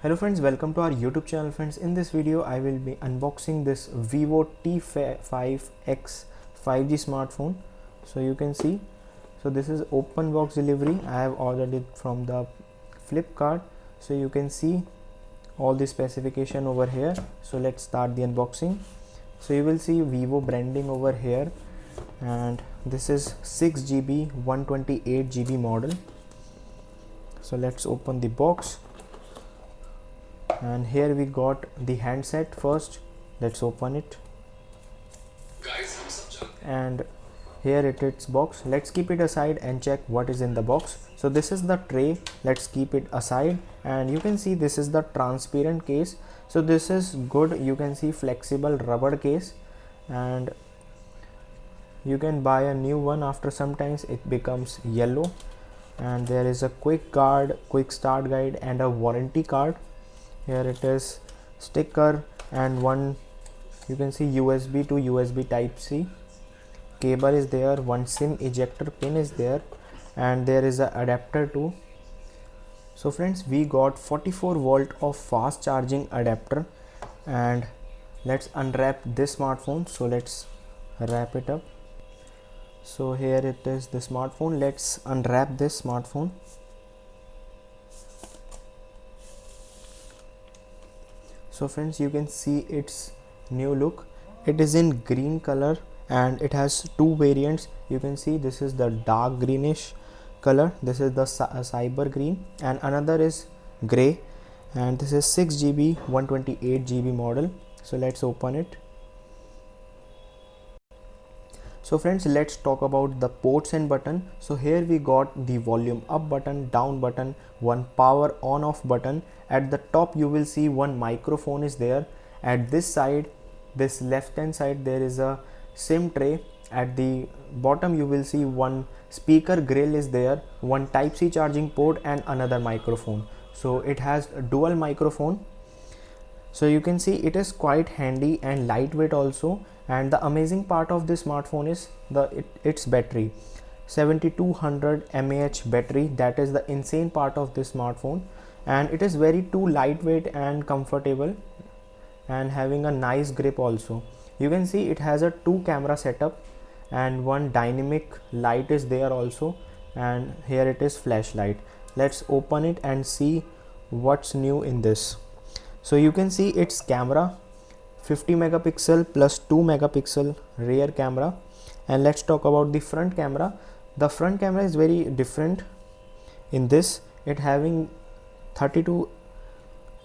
Hello friends, welcome to our YouTube channel friends. In this video I will be unboxing this Vivo T5x 5G smartphone. So you can see, so this is open box delivery. I have ordered it from the Flipkart. So you can see all the specification over here. So let's start the unboxing. So you will see Vivo branding over here, and this is 6GB 128GB model. So let's open the box. And here we got the handset first. Let's open it. And here it is box. Let's keep it aside and check what is in the box. So this is the tray. Let's keep it aside, and you can see this is the transparent case. So this is good. You can see flexible rubber case, and you can buy a new one after sometimes it becomes yellow. And there is a quick start guide and a warranty card. Here it is sticker, and one, you can see USB to USB type C cable is there, one SIM ejector pin is there, and there is a adapter too. So friends, we got 44 volt of fast charging adapter. And let's unwrap this smartphone. So let's wrap it up. So here it is, the smartphone. Let's unwrap this smartphone. So friends, you can see its new look. It is in green color and it has two variants. You can see this is the dark greenish color, this is the cyber green, and another is gray, and this is 6GB 128GB model. So let's open it. So friends, let's talk about the ports and button. So here we got the volume up button, down button, one power on off button. At the top you will see one microphone is there. At this side, this left hand side, there is a SIM tray. At the bottom you will see one speaker grill is there, one type C charging port, and another microphone. So it has a dual microphone. So you can see it is quite handy and lightweight also. And the amazing part of this smartphone is its battery, 7200 mAh battery. That is the insane part of this smartphone, and it is very too lightweight and comfortable, and having a nice grip also. You can see it has a 2 camera setup, and one dynamic light is there also, and here it is flashlight. Let's open it and see what's new in this. So you can see its camera, 50 megapixel plus 2 megapixel rear camera. And let's talk about the front camera. The front camera is very different in this, it having 32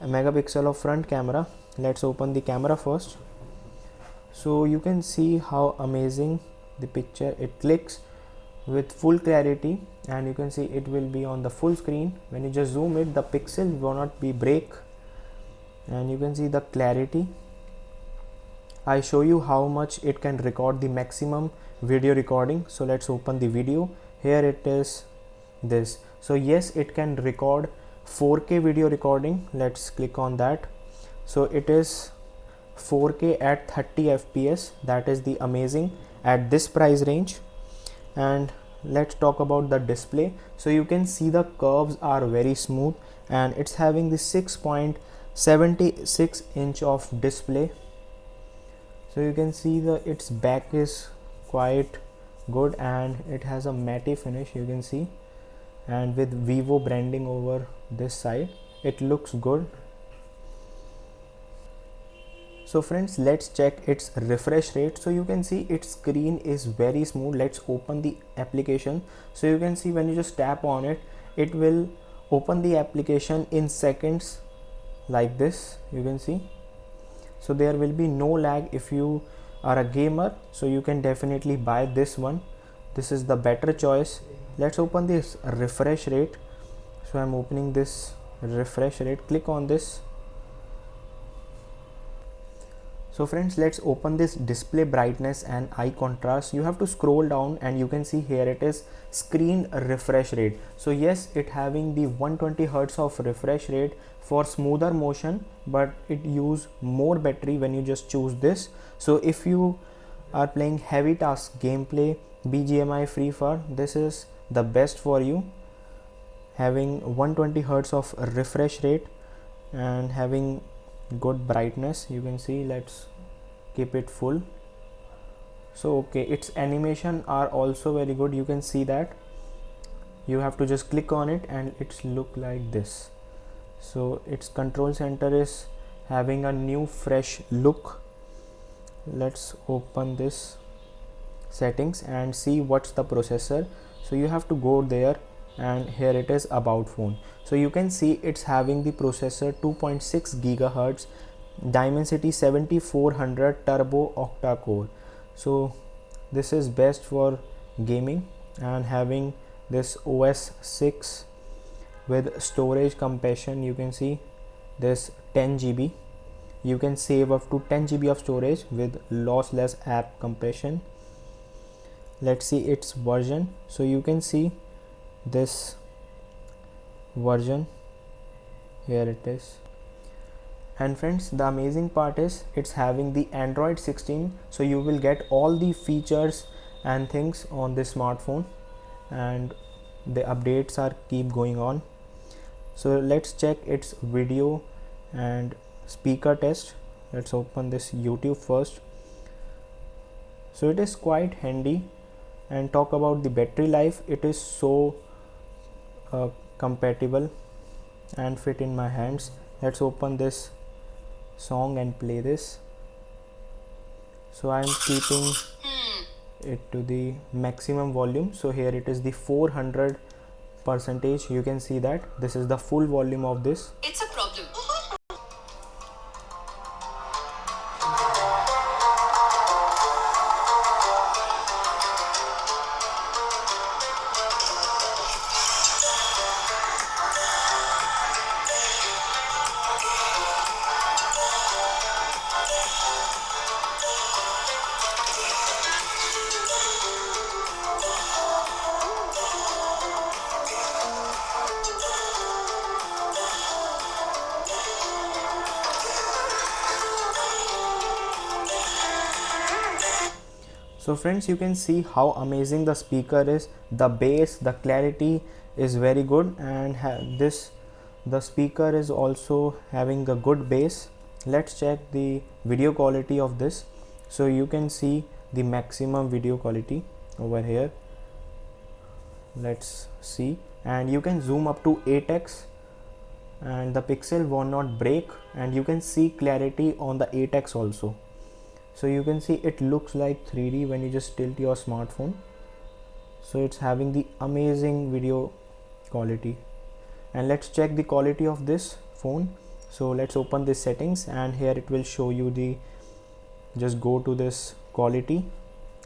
megapixel of front camera. Let's open the camera first. So you can see how amazing the picture, it clicks with full clarity, and you can see it will be on the full screen. When you just zoom it, the pixel will not be break, and you can see the clarity. I show you how much it can record, the maximum video recording. So let's open the video. Here it is this. So yes, it can record 4K video recording. Let's click on that. So it is 4K at 30 fps. That is the amazing at this price range. And let's talk about the display. So you can see the curves are very smooth, and it's having the 6.76 inch of display. So you can see its back is quite good, and it has a matte finish, you can see, and with Vivo branding over this side, it looks good. So friends, let's check its refresh rate. So you can see its screen is very smooth. Let's open the application. So you can see when you just tap on it, it will open the application in seconds like this, you can see. So there will be no lag if you are a gamer. So you can definitely buy this one. This is the better choice. Let's open this refresh rate. So I'm opening this refresh rate. Click on this. So friends, let's open this display brightness and eye contrast. You have to scroll down, and you can see here it is screen refresh rate. So yes, it having the 120 Hz of refresh rate for smoother motion, but it use more battery when you just choose this. So if you are playing heavy task gameplay, BGMI, Free Fire, this is the best for you, having 120 Hz of refresh rate. and having good brightness. You can see, let's keep it full. So okay, its animation are also very good. You can see that you have to just click on it and it's look like this. So its control center is having a new fresh look. Let's open this settings and see what's the processor. So you have to go there, and here it is, about phone. So you can see it's having the processor 2.6 gigahertz, Dimensity 7400 turbo octa core. So this is best for gaming, and having this OS 6 with storage compression. You can see this 10 GB. You can save up to 10 GB of storage with lossless app compression. Let's see its version. So you can see this version, here it is. And friends, the amazing part is it's having the Android 16, so you will get all the features and things on this smartphone, and the updates are keep going on. So let's check its video and speaker test. Let's open this YouTube first. So it is quite handy. And talk about the battery life, it is so compatible and fit in my hands. Let's open this song and play this. So I am keeping it to the maximum volume. So here it is the 400 percentage. You can see that this is the full volume of this. It's a problem. So friends, you can see how amazing the speaker is. The bass, the clarity is very good, and the speaker is also having a good bass. Let's check the video quality of this. So you can see the maximum video quality over here. Let's see, and you can zoom up to 8x, and the pixel will not break, and you can see clarity on the 8x also. So you can see it looks like 3D when you just tilt your smartphone. So it's having the amazing video quality. And let's check the quality of this phone. So let's open this settings, and here it will show you the, just go to this quality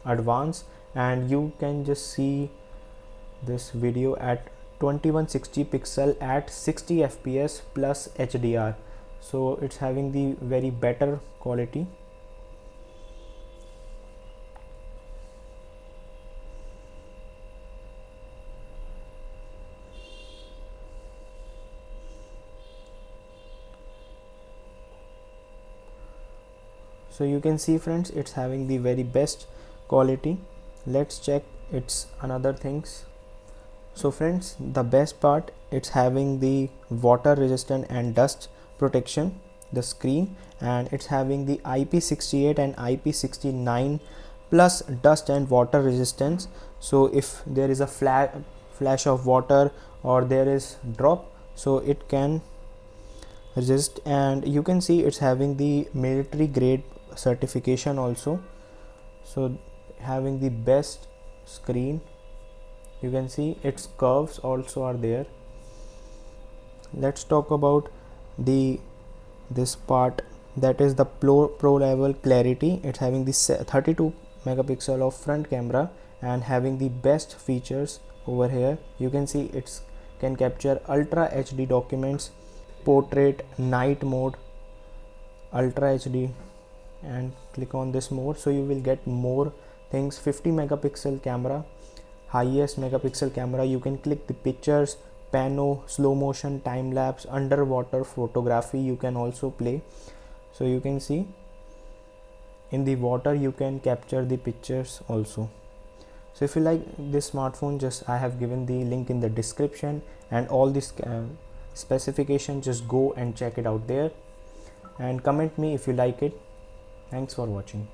advanced, and you can just see this video at 2160 pixel at 60 fps plus HDR. So it's having the very better quality. So you can see friends, it's having the very best quality. Let's check its another things. So friends, the best part, it's having the water resistant and dust protection, the screen, and it's having the IP68 and IP69 plus dust and water resistance. So if there is a flash of water or there is drop, so it can resist. And you can see it's having the military grade certification also. So having the best screen. You can see its curves also are there. Let's talk about this part, that is the pro level clarity. It's having this 32 megapixel of front camera and having the best features over here. You can see it's can capture ultra HD documents, portrait, night mode, ultra HD, and click on this mode, so you will get more things. 50 megapixel camera, highest megapixel camera. You can click the pictures, pano, slow motion, time lapse, underwater photography you can also play. So you can see in the water you can capture the pictures also. So if you like this smartphone, just I have given the link in the description, and all this specification, just go and check it out there and comment me if you like it. Thanks for watching.